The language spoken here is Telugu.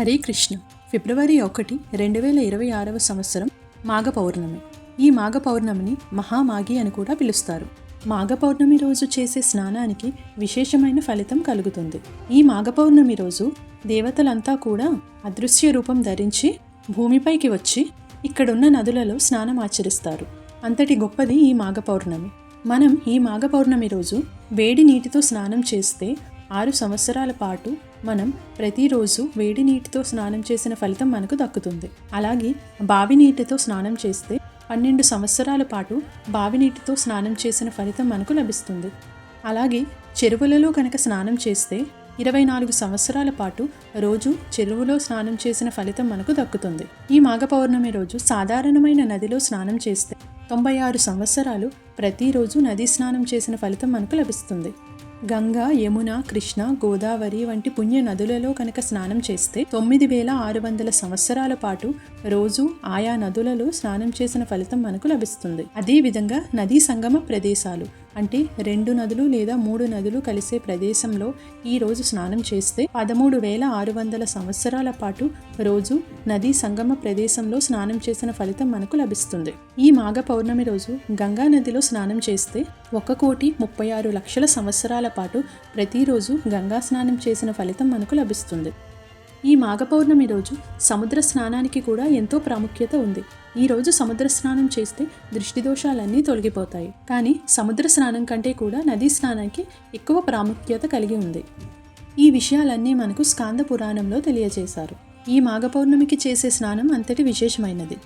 హరే కృష్ణ. ఫిబ్రవరి 1, 2026 సంవత్సరం మాఘ పౌర్ణమి. ఈ మాఘ పౌర్ణమిని మహామాఘి అని కూడా పిలుస్తారు. మాఘ పౌర్ణమి రోజు చేసే స్నానానికి విశేషమైన ఫలితం కలుగుతుంది. ఈ మాఘ పౌర్ణమి రోజు దేవతలంతా కూడా అదృశ్య రూపం ధరించి భూమిపైకి వచ్చి ఇక్కడున్న నదులలో స్నానం ఆచరిస్తారు. అంతటి గొప్పది ఈ మాఘ పౌర్ణమి. మనం ఈ మాఘ పౌర్ణమి రోజు వేడి నీటితో స్నానం చేస్తే 6 సంవత్సరాల పాటు మనం ప్రతిరోజు వేడి నీటితో స్నానం చేసిన ఫలితం మనకు దక్కుతుంది. అలాగే బావి నీటితో స్నానం చేస్తే 12 సంవత్సరాల పాటు బావి నీటితో స్నానం చేసిన ఫలితం మనకు లభిస్తుంది. అలాగే చెరువులలో కనుక స్నానం చేస్తే 24 సంవత్సరాల పాటు రోజు చెరువులో స్నానం చేసిన ఫలితం మనకు దక్కుతుంది. ఈ మాఘ పౌర్ణమి రోజు సాధారణమైన నదిలో స్నానం చేస్తే 96 సంవత్సరాలు ప్రతిరోజు నదీ స్నానం చేసిన ఫలితం మనకు లభిస్తుంది. గంగా, యమున, కృష్ణ, గోదావరి వంటి పుణ్య నదులలో కనుక స్నానం చేస్తే 9600 సంవత్సరాల పాటు రోజు ఆయా నదులలో స్నానం చేసిన ఫలితం మనకు లభిస్తుంది. అదేవిధంగా నదీ సంగమ ప్రదేశాలు అంటే 2 నదులు లేదా 3 నదులు కలిసే ప్రదేశంలో ఈ రోజు స్నానం చేస్తే 13600 సంవత్సరాల పాటు రోజు నదీ సంగమ ప్రదేశంలో స్నానం చేసిన ఫలితం మనకు లభిస్తుంది. ఈ మాఘ పౌర్ణమి రోజు గంగా నదిలో స్నానం చేస్తే 1,36,00,000 సంవత్సరాల పాటు ప్రతిరోజు గంగా స్నానం చేసిన ఫలితం మనకు లభిస్తుంది. ఈ మాఘ పౌర్ణమి రోజు సముద్ర స్నానానికి కూడా ఎంతో ప్రాముఖ్యత ఉంది. ఈ రోజు సముద్ర స్నానం చేస్తే దృష్టి దోషాలన్నీ తొలగిపోతాయి. కానీ సముద్ర స్నానం కంటే కూడా నదీ స్నానానికి ఎక్కువ ప్రాముఖ్యత కలిగి ఉంది. ఈ విషయాలన్నీ మనకు స్కాంద పురాణంలో తెలియజేశారు. ఈ మాఘ పౌర్ణమికి చేసే స్నానం అంతటి విశేషమైనది.